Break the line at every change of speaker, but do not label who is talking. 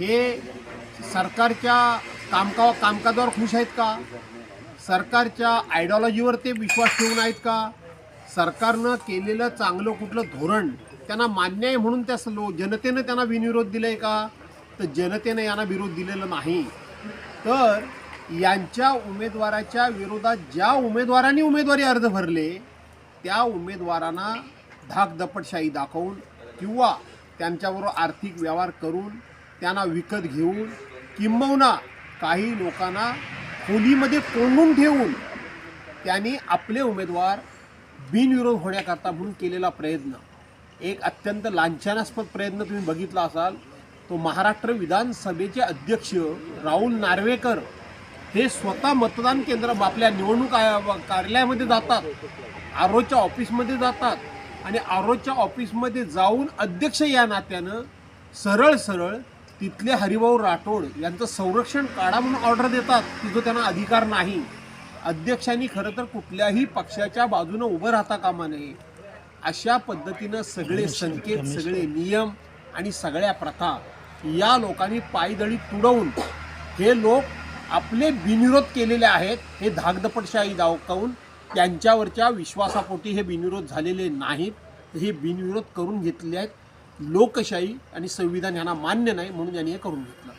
हे सरकारच्या कामकाजावर खुश आहेत का? सरकारच्या आयडिओलॉजीवर ते विश्वास ठेवून आहेत का? सरकारनं केलेलं चांगलं कुठलं धोरण त्यांना मान्य आहे म्हणून त्या जनतेनं त्यांना बिनविरोध दिलं आहे का? तर जनतेनं यांना विरोध दिलेला नाही. तर यांच्या उमेदवाराच्या विरोधात ज्या उमेदवारांनी उमेदवारी अर्ज भरले त्या उमेदवारांना धाकदपटशाही दाखवून किंवा त्यांच्याबरोबर आर्थिक व्यवहार करून त्यांना विकत घेऊन किंबहुना काही लोकांना खोलीमध्ये कोंडून ठेवून त्यांनी आपले उमेदवार बिनविरोध होण्याकरता म्हणून केलेला प्रयत्न, एक अत्यंत लांछनास्पद प्रयत्न तुम्ही बघितला असाल. तो महाराष्ट्र विधानसभेचे अध्यक्ष राहुल नार्वेकर हे स्वतः मतदान केंद्र आपल्या निवडणूक कार्यालयामध्ये जातात, आरोच्या ऑफिसमध्ये जातात आणि आरोच्या ऑफिसमध्ये जाऊन अध्यक्ष या नात्यानं सरळ तिथले हरिभाऊ राठोड यांचं संरक्षण काढा म्हणून ऑर्डर देतात की जो त्यांना अधिकार नाही. अध्यक्षांनी खरं तर कुठल्याही पक्षाच्या बाजूनं उभं राहता कामा नये. अशा पद्धतीनं सगळे संकेत, सगळे नियम आणि सगळ्या प्रथा या लोकांनी पायदळी तुडवून हे लोक आपले बिनविरोध केलेले आहेत. हे धाकदपटशाही दाखवून त्यांच्यावरच्या विश्वासापोटी हे बिनविरोध झालेले नाहीत. हे बिनविरोध करून घेतले आहेत. लोकशाही आणि संविधान यांना मान्य नाही म्हणून यांनी हे करून घेतलं.